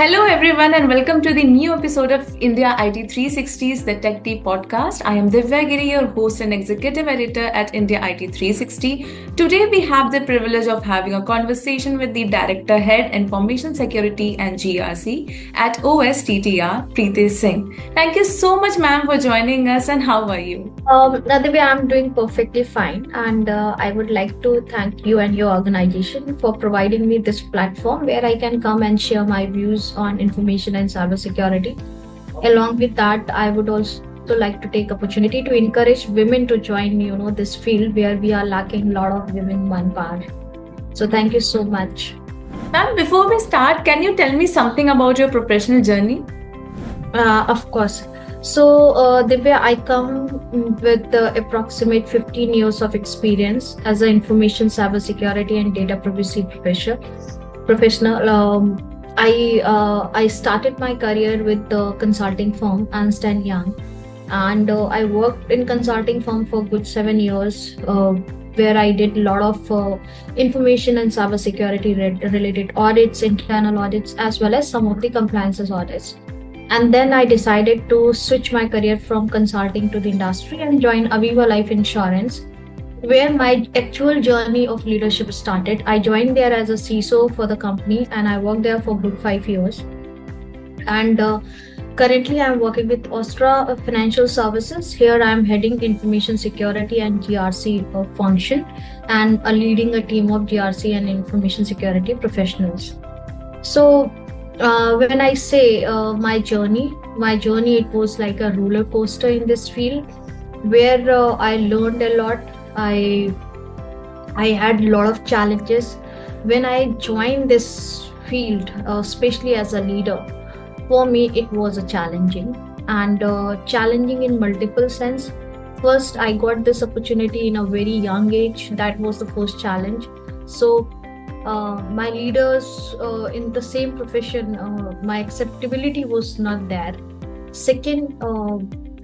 Hello, everyone, and welcome to the new episode of India IT 360's The Tech Tea podcast. I am Divya Giri, your host and executive editor at India IT 360. Today, we have the privilege of having a conversation with the Director Head Information Security and GRC at OSTTRA, Preeti Singh. Thank you so much, ma'am, for joining us, and how are you? Divya, I'm doing perfectly fine, and I would like to thank you and your organization for providing me this platform where I can come and share my views on information and cybersecurity. Along with that, I would also like to take opportunity to encourage women to join, this field where we are lacking a lot of women manpower. So thank you so much. Ma'am, before we start, can you tell me something about your professional journey? Of course. So, Divya, I come with approximate 15 years of experience as an information cybersecurity and data privacy professional. I started my career with the consulting firm Ernst and Young, and I worked in consulting firm for good 7 years, where I did a lot of information and cybersecurity related audits, internal audits, as well as some of the compliances audits. And then I decided to switch my career from consulting to the industry and join Aviva Life Insurance, where my actual journey of leadership started. I joined there as a CISO for the company, and I worked there for good 5 years. And currently I'm working with OSTTRA Financial Services. Here I'm heading information security and GRC function, and leading a team of GRC and information security professionals. So when I say my journey, it was like a roller coaster in this field, where I learned a lot. I had a lot of challenges when I joined this field, especially as a leader. For me, it was a challenging in multiple sense. First, I got this opportunity in a very young age. That was the first challenge. So my leaders in the same profession, my acceptability was not there. Second,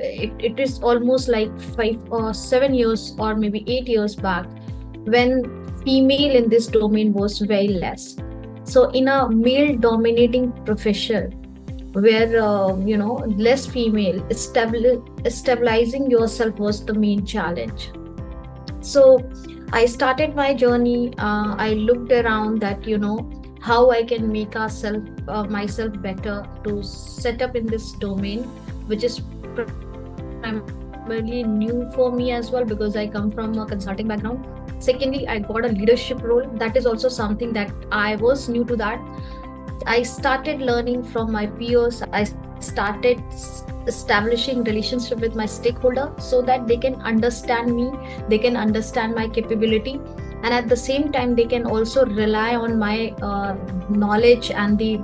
it is almost like 5 or 7 years or maybe 8 years back, when female in this domain was very less. So in a male dominating profession where less female, stabilizing yourself was the main challenge. So I started my journey. I looked around that, how I can make myself better to set up in this domain, which is primarily new for me as well, because I come from a consulting background. Secondly, I got a leadership role. That is also something that I was new to that. I started learning from my peers. I started establishing relationship with my stakeholder so that they can understand me, they can understand my capability, and at the same time they can also rely on my knowledge and the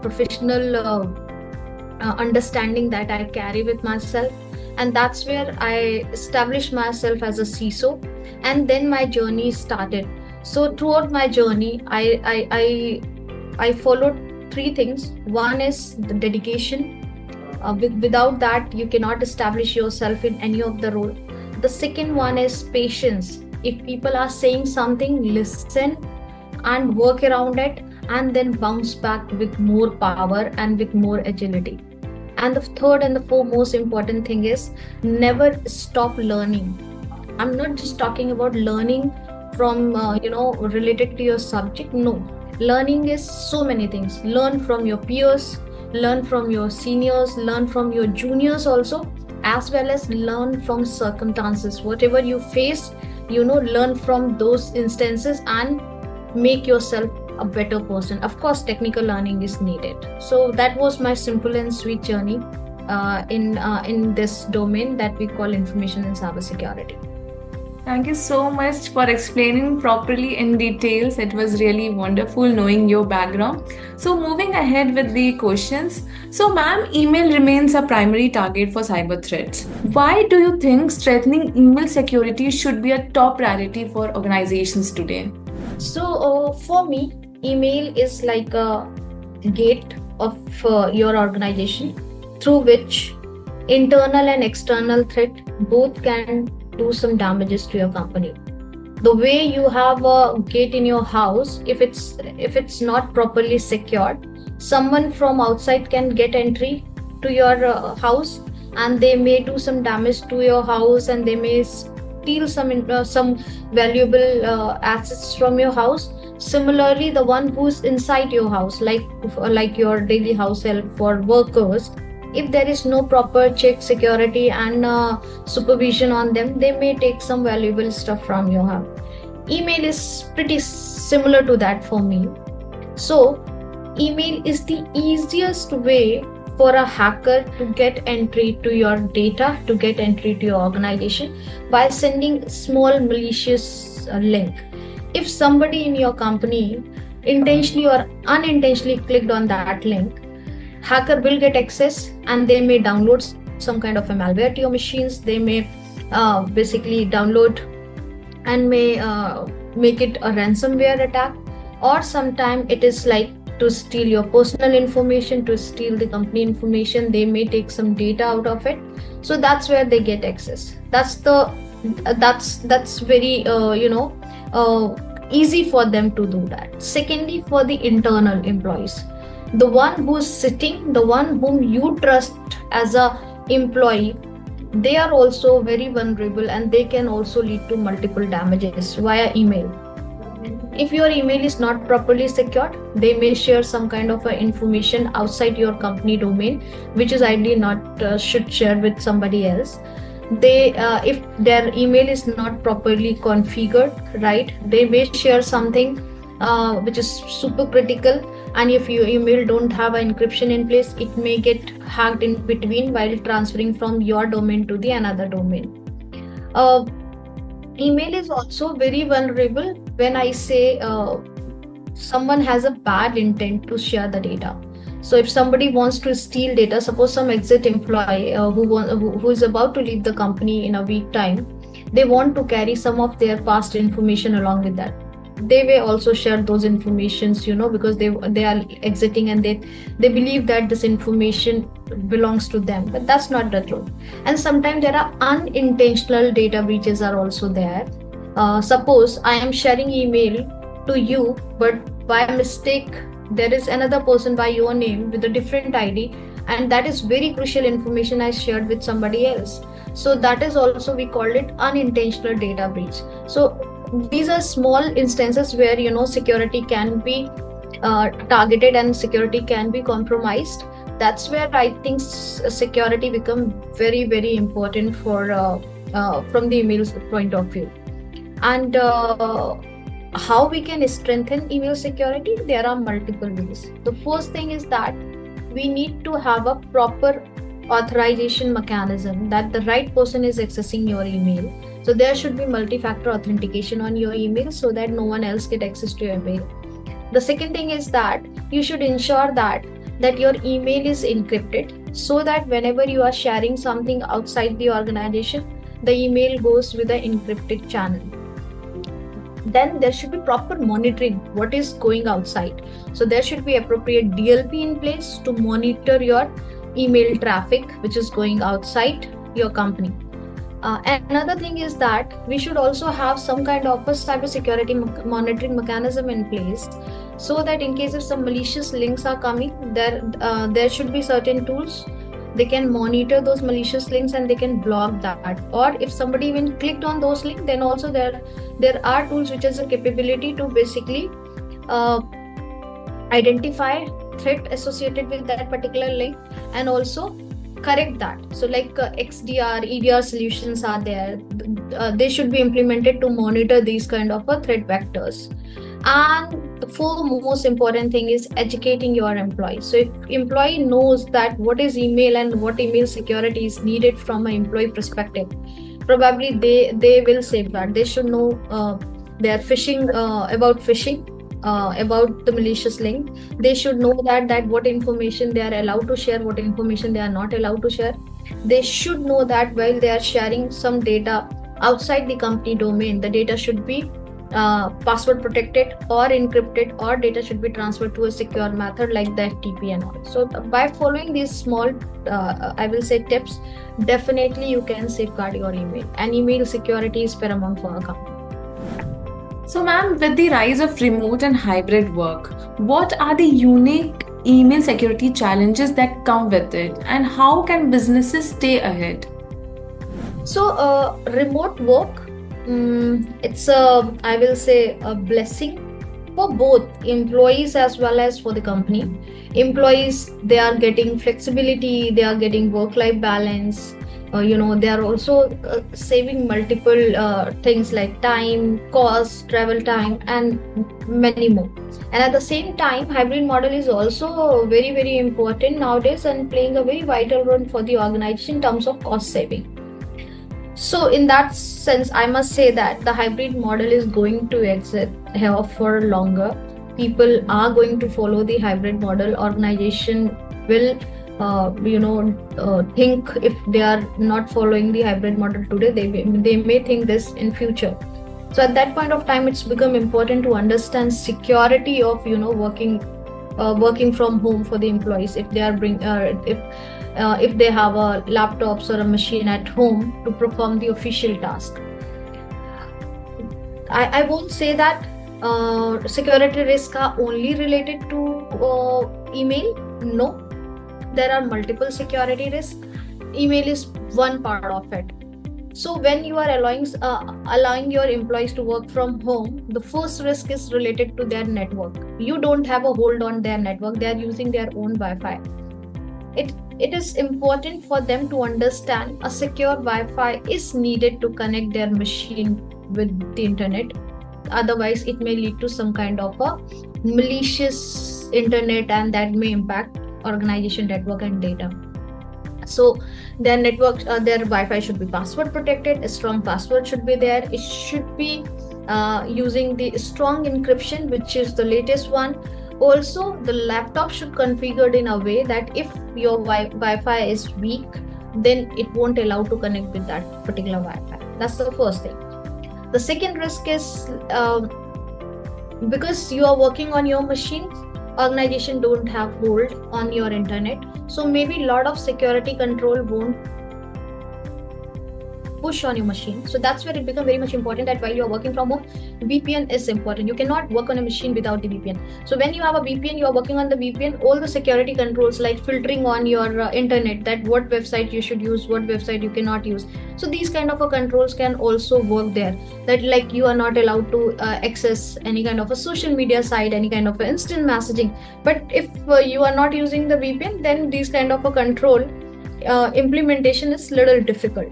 professional understanding that I carry with myself. And that's where I established myself as a CISO, and then my journey started. So throughout my journey, I followed 3 things. One is the dedication. Without that, you cannot establish yourself in any of the role. The second one is patience. If people are saying something, listen and work around it, and then bounce back with more power and with more agility. And the third and the foremost important thing is never stop learning. I'm not just talking about learning from related to your subject. No, learning is so many things. Learn from your peers, learn from your seniors, learn from your juniors also, as well as learn from circumstances. Whatever you face, learn from those instances and make yourself a better person. Of course, technical learning is needed. So that was my simple and sweet journey in this domain that we call information and cybersecurity. Thank you so much for explaining properly in details. It was really wonderful knowing your background. So moving ahead with the questions. So ma'am, email remains a primary target for cyber threats. Why do you think strengthening email security should be a top priority for organizations today? So for me, email is like a gate of your organization through which internal and external threat both can do some damages to your company. The way you have a gate in your house, if it's not properly secured, someone from outside can get entry to your house, and they may do some damage to your house, and they may steal some valuable assets from your house. Similarly, the one who's inside your house, like your daily house help for workers, if there is no proper check, security, and supervision on them, they may take some valuable stuff from your house. Email is pretty similar to that for me. So email is the easiest way for a hacker to get entry to your data, to get entry to your organization by sending small malicious link. If somebody in your company intentionally or unintentionally clicked on that link, hacker will get access, and they may download some kind of a malware to your machines. They may basically download and may make it a ransomware attack, or sometime it is like to steal your personal information, to steal the company information. They may take some data out of it, so that's where they get access. That's very easy for them to do that. Secondly, for the internal employees, the one who's sitting, the one whom you trust as a employee, they are also very vulnerable, and they can also lead to multiple damages via email. If your email is not properly secured, they may share some kind of information outside your company domain, which is ideally not should share with somebody else. They if their email is not properly configured, right, they may share something which is super critical, and if your email don't have an encryption in place, it may get hacked in between while transferring from your domain to the another domain. Email is also very vulnerable when I say someone has a bad intent to share the data. So if somebody wants to steal data, suppose some exit employee who is about to leave the company in a week time, they want to carry some of their past information along with that. They may also share those informations, because they are exiting, and they believe that this information belongs to them, but that's not the truth. And sometimes there are unintentional data breaches are also there. Suppose I am sharing email to you, but by mistake there is another person by your name with a different ID, and that is very crucial information I shared with somebody else. So that is also, we call it unintentional data breach. So these are small instances where security can be targeted and security can be compromised. That's where I think security become very, very important for from the email's point of view. And how we can strengthen email security? There are multiple ways. The first thing is that we need to have a proper authorization mechanism that the right person is accessing your email. So there should be multi-factor authentication on your email so that no one else get access to your mail. The second thing is that you should ensure that your email is encrypted, so that whenever you are sharing something outside the organization, the email goes with an encrypted channel. Then there should be proper monitoring what is going outside. So there should be appropriate DLP in place to monitor your email traffic which is going outside your company. Another thing is that we should also have some kind of a cybersecurity monitoring mechanism in place, so that in case if some malicious links are coming, there should be certain tools. They can monitor those malicious links and they can block that. Or if somebody even clicked on those links, then also there are tools which has a capability to basically identify threat associated with that particular link and also correct that. So like XDR, EDR solutions are there. They should be implemented to monitor these kind of threat vectors. And the most important thing is educating your employees. So if employee knows that what is email and what email security is needed from an employee perspective, probably they will safeguard. They should know they are phishing, about the malicious link. They should know that what information they are allowed to share, what information they are not allowed to share. They should know that while they are sharing some data outside the company domain, the data should be password protected or encrypted, or data should be transferred to a secure method like the FTP and all. So by following these small I will say tips, definitely you can safeguard your email, and email security is paramount for a company. So ma'am, with the rise of remote and hybrid work, what are the unique email security challenges that come with it, and how can businesses stay ahead? So, remote work, it's I will say, a blessing for both employees as well as for the company. Employees, they are getting flexibility, they are getting work-life balance. They are also saving multiple things like time, cost, travel time, and many more. And at the same time, hybrid model is also very, very important nowadays and playing a very vital role for the organization in terms of cost saving. So, in that sense, I must say that the hybrid model is going to exist here for longer. People are going to follow the hybrid model. Organization will, think if they are not following the hybrid model today, they may think this in future. So, at that point of time, it's become important to understand security of working from home for the employees if they are if they have a laptops or a machine at home to perform the official task. I won't say that security risks are only related to email. No, there are multiple security risks. Email is one part of it. So when you are allowing your employees to work from home, the first risk is related to their network. You don't have a hold on their network. They are using their own Wi-Fi. It is important for them to understand a secure Wi-Fi is needed to connect their machine with the internet. Otherwise, it may lead to some kind of a malicious internet, and that may impact organization network and data. So their network, their Wi-Fi should be password protected. A strong password should be there. It should be using the strong encryption, which is the latest one. Also, the laptop should configured in a way that if your Wi-Fi is weak, then it won't allow to connect with that particular Wi-Fi. That's the first thing. The second risk is because you are working on your machine, organization don't have hold on your internet. So maybe a lot of security control won't push on your machine. So that's where it becomes very much important that while you're working from home, VPN is important. You cannot work on a machine without the VPN. So when you have a VPN, you're working on the VPN, all the security controls like filtering on your internet, that what website you should use, what website you cannot use. So these kind of controls can also work there. That like you are not allowed to access any kind of a social media site, any kind of instant messaging. But if you are not using the VPN, then these kind of a control implementation is little difficult.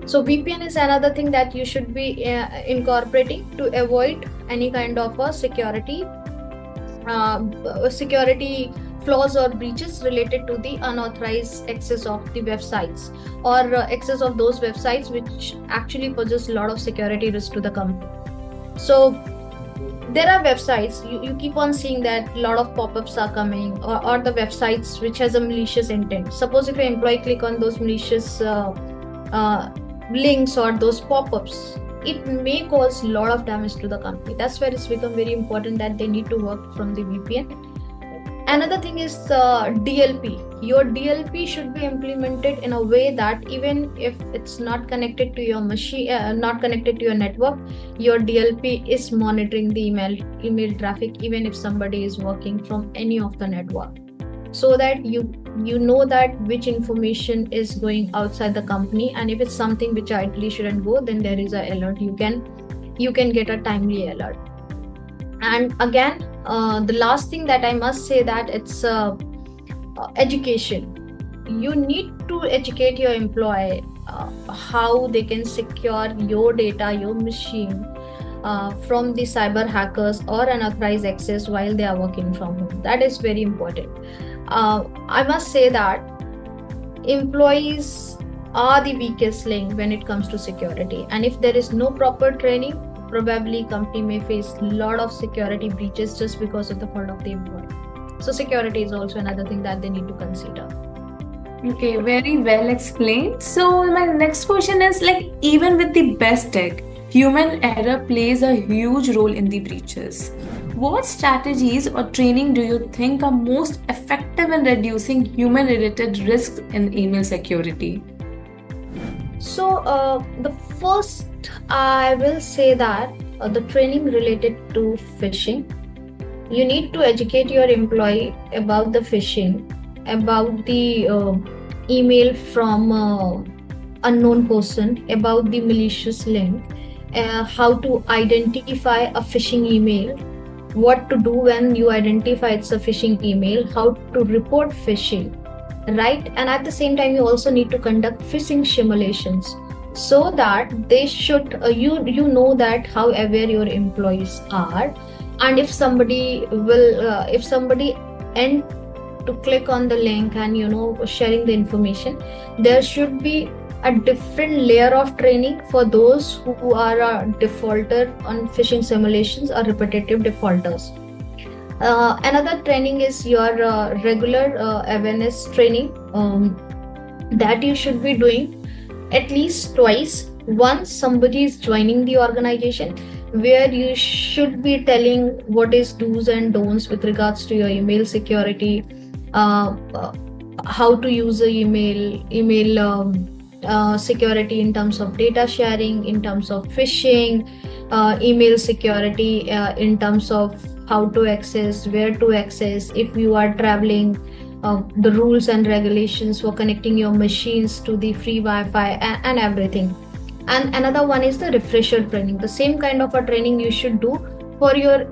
So VPN is another thing that you should be incorporating to avoid any kind of a security flaws or breaches related to the unauthorized access of the websites or access of those websites which actually poses a lot of security risk to the company. So there are websites, you keep on seeing that a lot of pop-ups are coming or the websites which has a malicious intent. Suppose if an employee click on those malicious links or those pop-ups, it may cause a lot of damage to the company. That's where it's become very important that they need to work from the VPN. Another thing is DLP. Your DLP should be implemented in a way that even if it's not connected to your machine, not connected to your network, your DLP is monitoring the email traffic even if somebody is working from any of the network, so that you know that which information is going outside the company, and if it's something which ideally shouldn't go, then there is an alert. You can get a timely alert. And again, the last thing that I must say that it's education. You need to educate your employee how they can secure your data, your machine from the cyber hackers or unauthorized access while they are working from home. That is very important. I must say that employees are the weakest link when it comes to security, and if there is no proper training, probably company may face a lot of security breaches just because of the fault of the employee. So security is also another thing that they need to consider. Okay, very well explained. So my next question is, like, even with the best tech, human error plays a huge role in the breaches. What strategies or training do you think are most effective in reducing human-related risks in email security? So the first, I will say that the training related to phishing, You need to educate your employee about the phishing, about the email from unknown person, about the malicious link, how to identify a phishing email, what to do when you identify it's a phishing email, how to report phishing, right? And at the same time, you also need to conduct phishing simulations so that they should you know that how aware your employees are, and if somebody end to click on the link and sharing the information, there should be a different layer of training for those who are a defaulter on phishing simulations or repetitive defaulters. Another training is your regular awareness training that you should be doing at least twice. Once somebody is joining the organization, where you should be telling what is do's and don'ts with regards to your email security, uh, uh, how to use the email security in terms of data sharing, in terms of phishing, email security in terms of how to access, where to access, if you are traveling, the rules and regulations for connecting your machines to the free Wi-Fi, and everything. And another one is the refresher training. The same kind of a training you should do for your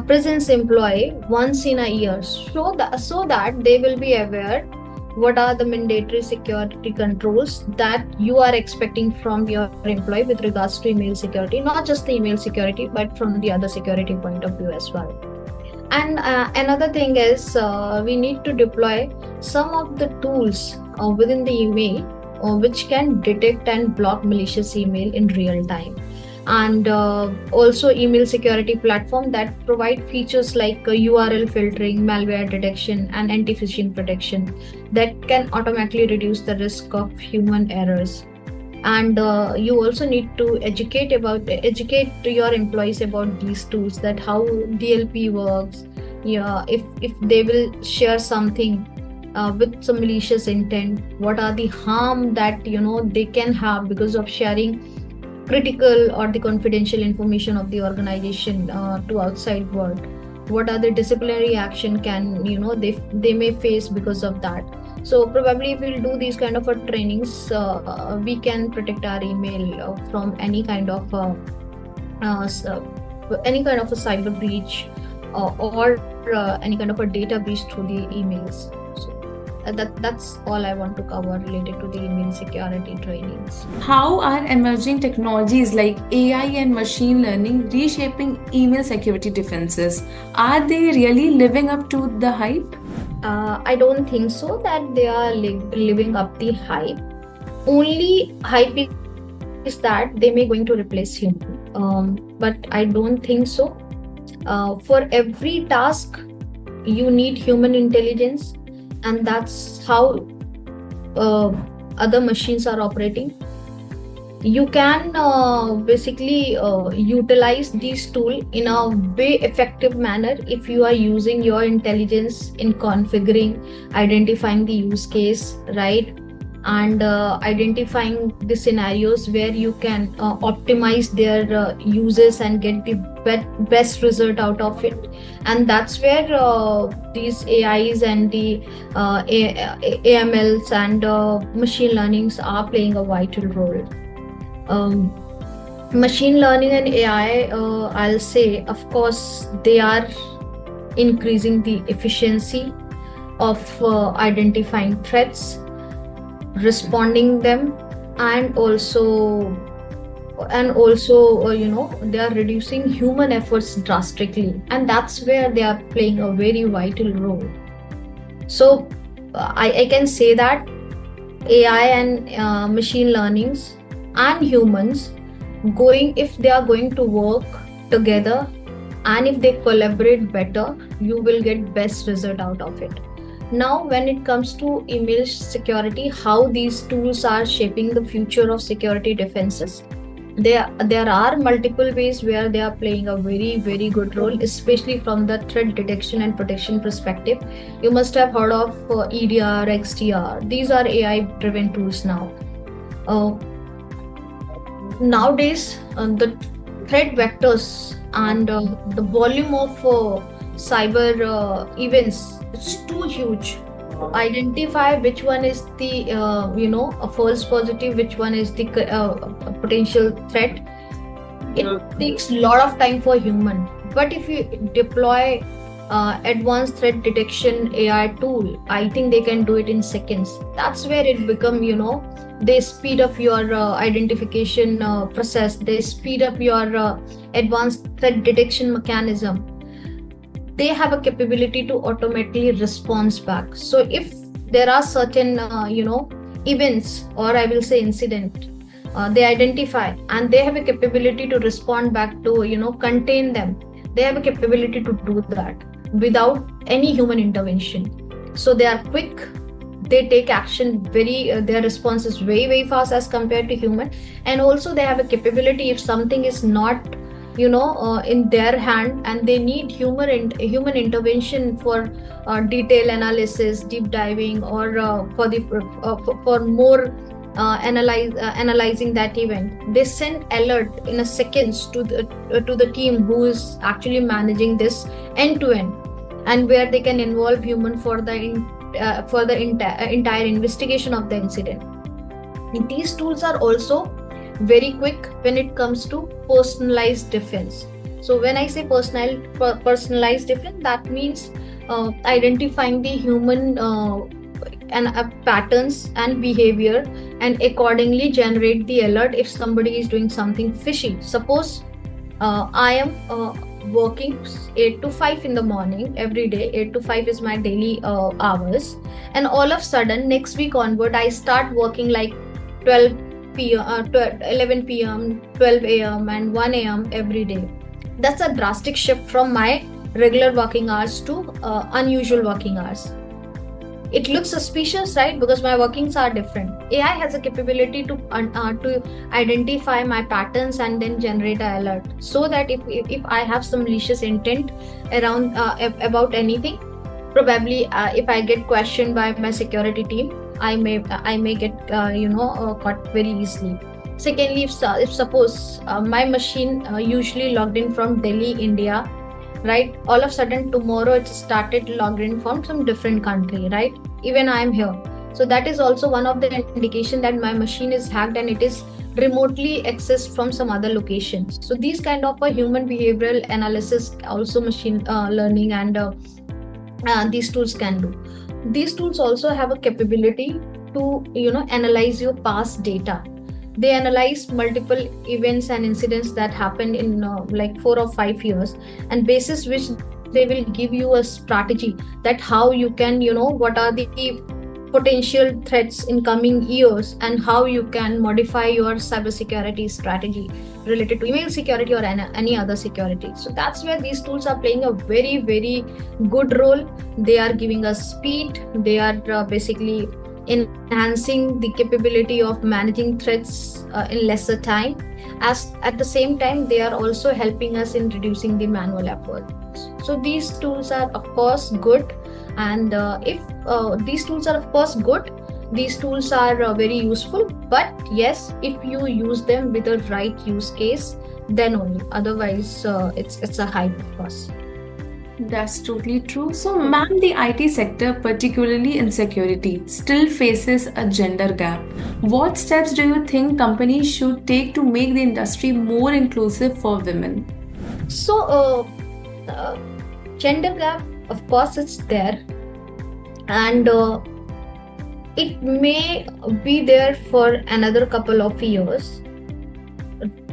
presence employee once in a year, so that they will be aware what are the mandatory security controls that you are expecting from your employee with regards to email security, not just the email security, but from the other security point of view as well. And another thing is we need to deploy some of the tools within the email which can detect and block malicious email in real time. And also email security platform that provide features like URL filtering, malware detection, and anti-phishing protection that can automatically reduce the risk of human errors. And you also need to educate your employees about these tools, that how DLP works. Yeah, if they will share something with some malicious intent, what are the harm that they can have because of sharing critical or the confidential information of the organization to outside world. What are the disciplinary action can they may face because of that. So probably if we'll do these kind of trainings, we can protect our email from any kind of a cyber breach, or any kind of a data breach through the emails. So that's all I want to cover related to the email security trainings. How are emerging technologies like AI and machine learning reshaping email security defenses? Are they really living up to the hype? I don't think so that they are living up the hype. Only hype is that they may going to replace human. But I don't think so. For every task, you need human intelligence, and that's how other machines are operating. You can basically utilize these tools in a way effective manner if you are using your intelligence in configuring, identifying the use case, right? And identifying the scenarios where you can optimize their uses and get the best result out of it. And that's where these AIs and the AMLs and machine learnings are playing a vital role. Machine learning and AI, I'll say, of course, they are increasing the efficiency of identifying threats, responding them, and also they are reducing human efforts drastically, and that's where they are playing a very vital role. So I can say that AI and machine learnings and humans, if they are going to work together and if they collaborate better, you will get best result out of it. Now, when it comes to email security, how these tools are shaping the future of security defenses, there are multiple ways where they are playing a very, very good role, especially from the threat detection and protection perspective. You must have heard of EDR, XDR. These are AI-driven tools now. Nowadays, the threat vectors and the volume of cyber events. It's too huge to identify which one is the a false positive, which one is the potential threat. It takes a lot of time for human, but if you deploy advanced threat detection AI tool, I think they can do it in seconds. That's where it become, they speed up your identification process, they speed up your advanced threat detection mechanism. They have a capability to automatically respond back. So if there are certain events, or I will say incident, they identify and they have a capability to respond back to contain them. They have a capability to do that without any human intervention. So they are quick, they take action very their response is very fast as compared to human. And also they have a capability, if something is not in their hand and they need human intervention for detail analysis, deep diving, or for more analyzing that event, they send alert in a seconds to the team who is actually managing this end to end, and where they can involve human for the entire investigation of the incident. And these tools are also very quick when it comes to personalized defense. So when I say personalized defense, that means identifying the human patterns and behavior, and accordingly generate the alert if somebody is doing something fishy. Suppose I am working 8 to 5 in the morning every day. 8 to 5 is my daily hours, and all of a sudden next week onward I start working like 12 p.m. 11 p.m., 12 a.m. and 1 a.m. every day. That's a drastic shift from my regular working hours to unusual working hours. It looks suspicious, right? Because my workings are different. AI has a capability to identify my patterns and then generate an alert, so that if I have some malicious intent around about anything, probably if I get questioned by my security team, I may get caught very easily. Secondly, if suppose my machine usually logged in from Delhi, India, right? All of a sudden tomorrow it started logged in from some different country, right? Even I am here. So that is also one of the indication that my machine is hacked and it is remotely accessed from some other location. So these kind of a human behavioral analysis, also machine learning and these tools can do. These tools also have a capability to analyze your past data. They analyze multiple events and incidents that happened in like 4 or 5 years, and basis which they will give you a strategy that how you can what are the potential threats in coming years, and how you can modify your cybersecurity strategy related to email security or any other security. So that's where these tools are playing a very good role. They are giving us speed. They are basically enhancing the capability of managing threats in lesser time. As at the same time, they are also helping us in reducing the manual effort. So these tools are of course good, and if these tools are of course good, these tools are very useful. But yes, if you use them with the right use case, then only. Otherwise, it's a hype cost. That's totally true. So, ma'am, the IT sector, particularly in security, still faces a gender gap. What steps do you think companies should take to make the industry more inclusive for women? So, gender gap, of course, it's there, and it may be there for another couple of years.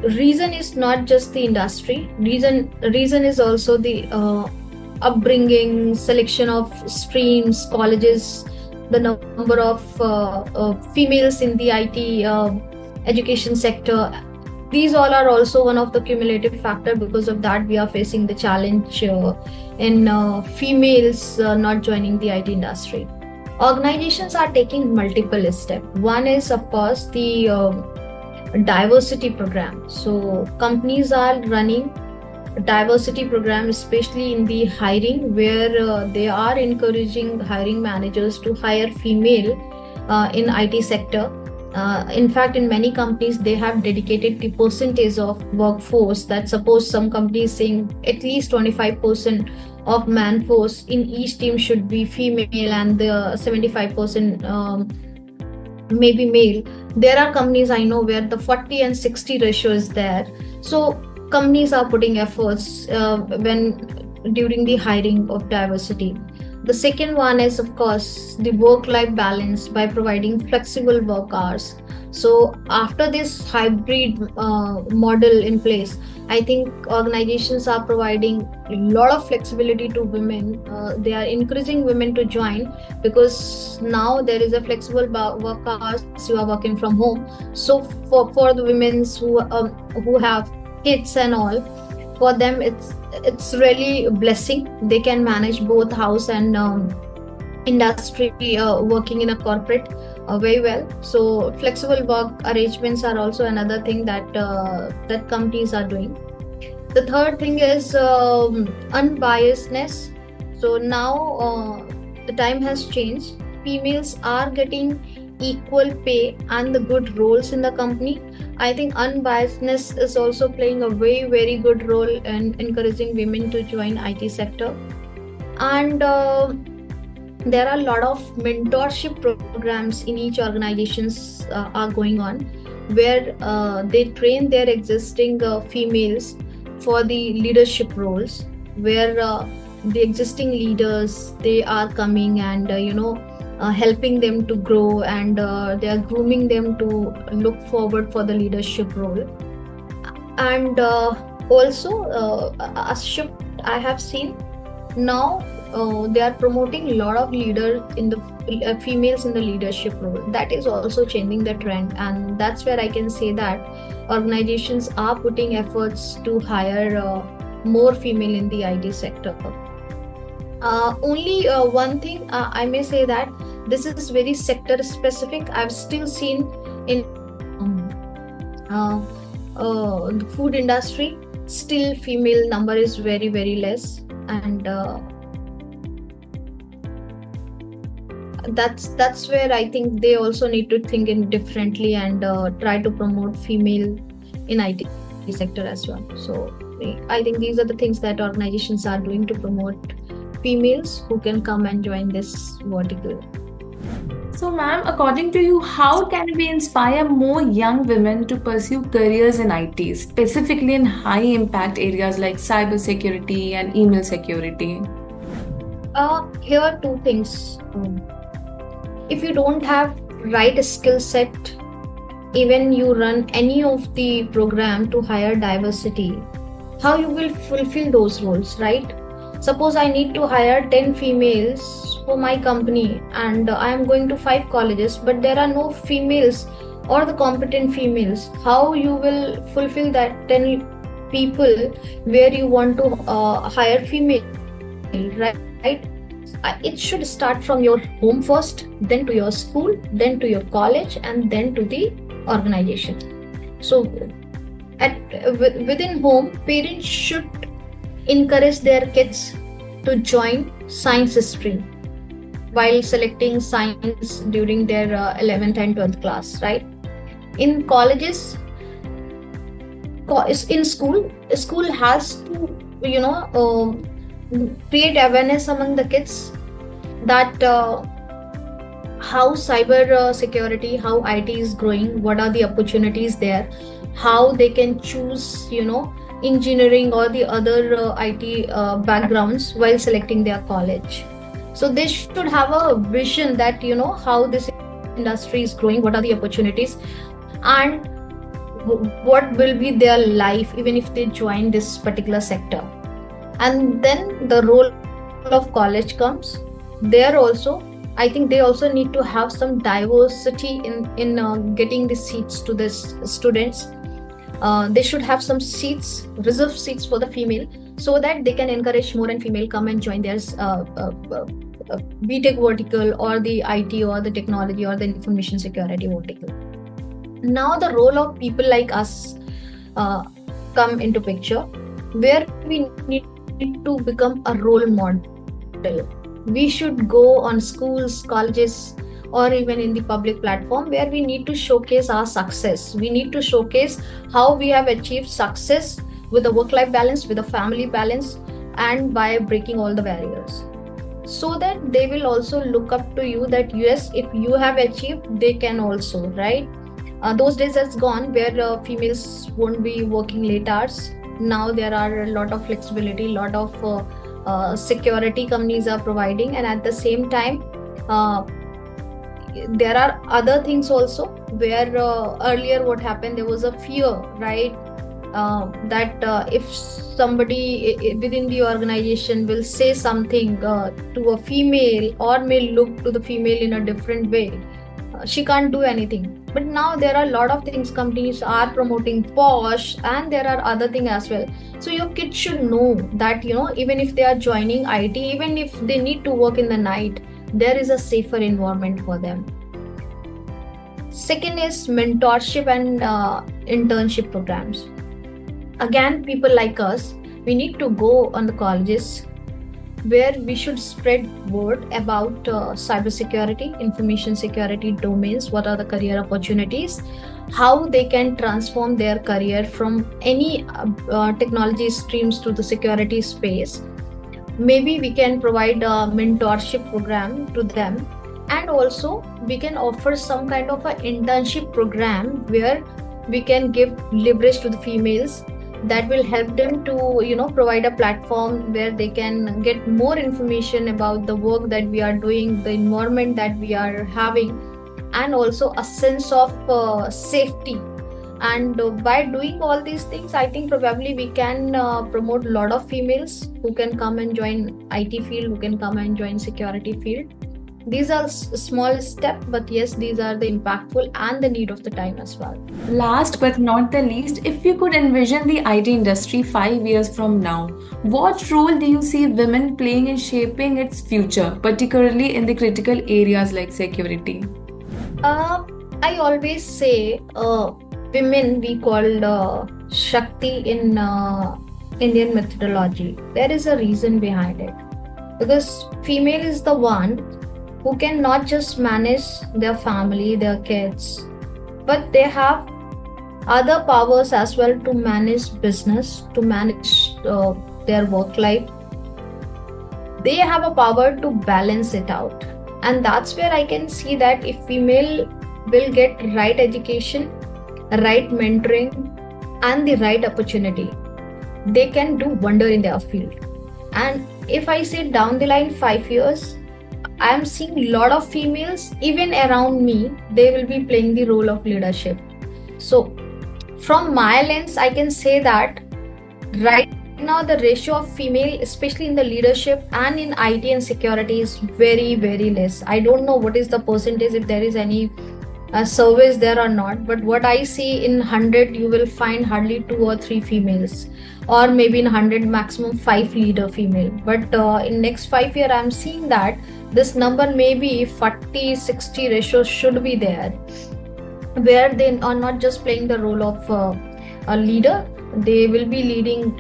Reason is not just the industry. Reason is also the upbringing, selection of streams, colleges, the number of females in the IT education sector. These all are also one of the cumulative factor. Because of that, we are facing the challenge in females not joining the IT industry. Organizations are taking multiple steps. One is, of course, the diversity program. So companies are running diversity program, especially in the hiring, where they are encouraging hiring managers to hire female in IT sector. In fact, in many companies, they have dedicated the percentage of workforce. That suppose some companies saying at least 25% of man force in each team should be female, and the 75% maybe male. There are companies I know where the 40 and 60 ratio is there. So companies are putting efforts when during the hiring of diversity. The second one is, of course, the work life balance by providing flexible work hours. So, after this hybrid model in place, I think organizations are providing a lot of flexibility to women. They are encouraging women to join because now there is a flexible work hours. You are working from home. So, for the women who have kids and all, for them it's really a blessing. They can manage both house and industry, working in a corporate very well. So flexible work arrangements are also another thing that companies are doing. The third thing is unbiasedness. So now the time has changed. Females are getting equal pay and the good roles in the company. I think unbiasedness is also playing a very, very good role in encouraging women to join IT sector. And there are a lot of mentorship programs in each organizations are going on, where they train their existing females for the leadership roles, where the existing leaders, they are coming and helping them to grow, and they are grooming them to look forward for the leadership role. And also a shift I have seen now, they are promoting a lot of leaders in the females in the leadership role. That is also changing the trend, and that's where I can say that organizations are putting efforts to hire more female in the IT sector. Only one thing I may say that this is very sector specific. I've still seen in the food industry, still female number is very, very less, and that's where I think they also need to think in differently and try to promote female in IT sector as well. So I think these are the things that organizations are doing to promote females who can come and join this vertical. So, ma'am, according to you, how can we inspire more young women to pursue careers in IT, specifically in high impact areas like cybersecurity and email security? Here are two things. If you don't have right skill set, even you run any of the program to hire diversity, how you will fulfill those roles, right? Suppose I need to hire 10 females for my company, and I am going to 5 colleges, but there are no females or the competent females. How you will fulfill that 10 people where you want to hire female, right? It should start from your home first, then to your school, then to your college, and then to the organization. So within home, parents should encourage their kids to join science stream while selecting science during their 11th and 12th class, right? In colleges, in school has to create awareness among the kids that how cyber security, how IT is growing, what are the opportunities there, how they can choose engineering or the other IT backgrounds while selecting their college. So they should have a vision that how this industry is growing, what are the opportunities, and what will be their life even if they join this particular sector. And then the role of college comes. There also, I think they also need to have some diversity in getting the seats to the students. They should have some seats, reserved seats for the female, so that they can encourage more and female come and join their BTech vertical or the IT or the technology or the information security vertical. Now the role of people like us come into picture, where we need to become a role model. We should go on schools, colleges, or even in the public platform, where we need to showcase our success. We need to showcase how we have achieved success with a work-life balance, with a family balance, and by breaking all the barriers, so that they will also look up to you that yes, if you have achieved, they can also, right? Those days has gone where females won't be working late hours. Now there are a lot of flexibility, lot of security companies are providing, and at the same time there are other things also where earlier what happened, there was a fear, right? That if somebody within the organization will say something to a female, or may look to the female in a different way, she can't do anything. But now there are a lot of things, companies are promoting posh, and there are other things as well. So your kids should know that, even if they are joining IT, even if they need to work in the night, there is a safer environment for them. Second is mentorship and internship programs. Again, people like us, we need to go on the colleges where we should spread word about cybersecurity, information security domains, what are the career opportunities, how they can transform their career from any technology streams to the security space. Maybe we can provide a mentorship program to them, and also we can offer some kind of an internship program where we can give leverage to the females, that will help them to provide a platform where they can get more information about the work that we are doing, the environment that we are having, and also a sense of safety. And by doing all these things, I think probably we can promote a lot of females who can come and join IT field, who can come and join security field. These are small steps, but yes, these are the impactful and the need of the time as well. Last but not the least, if you could envision the IT industry 5 years from now, what role do you see women playing in shaping its future, particularly in the critical areas like security? I always say women we call Shakti in Indian methodology. There is a reason behind it, because female is the one who can not just manage their family, their kids, but they have other powers as well to manage business, to manage their work life. They have a power to balance it out. And that's where I can see that if female will get right education, right mentoring, and the right opportunity, they can do wonder in their field. And if I say down the line 5 years, I am seeing a lot of females, even around me, they will be playing the role of leadership. So from my lens, I can say that right now the ratio of female, especially in the leadership and in IT and security, is very, very less. I don't know what is the percentage, if there is any surveys there or not, but what I see in 100, you will find hardly 2 or 3 females, or maybe in 100 maximum 5 leader female. But in next 5 years, I'm seeing that this number may be 40-60 ratio should be there, where they are not just playing the role of a leader, they will be leading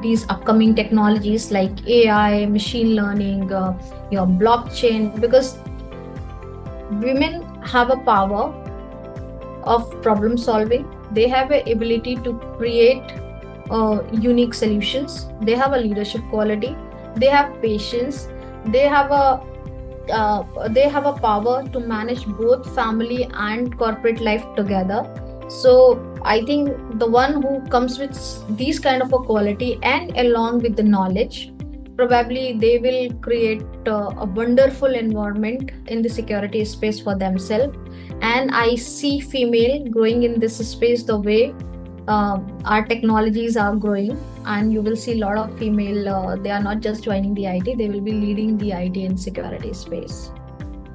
these upcoming technologies like AI, machine learning, blockchain, because women have a power of problem solving. They have an ability to create unique solutions. They have a leadership quality. They have patience. They have a power to manage both family and corporate life together. So I think the one who comes with these kind of a quality and along with the knowledge, probably they will create a wonderful environment in the security space for themselves. And I see female growing in this space the way our technologies are growing, and you will see a lot of female, they are not just joining the IT, they will be leading the IT and security space.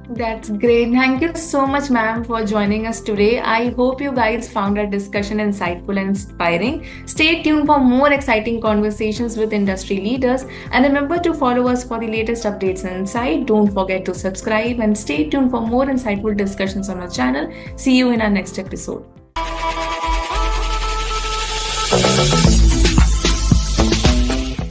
That's great. Thank you so much, ma'am, for joining us today. I hope you guys found our discussion insightful and inspiring. Stay tuned for more exciting conversations with industry leaders, and remember to follow us for the latest updates and insight. Don't forget to subscribe and stay tuned for more insightful discussions on our channel. See you in our next episode.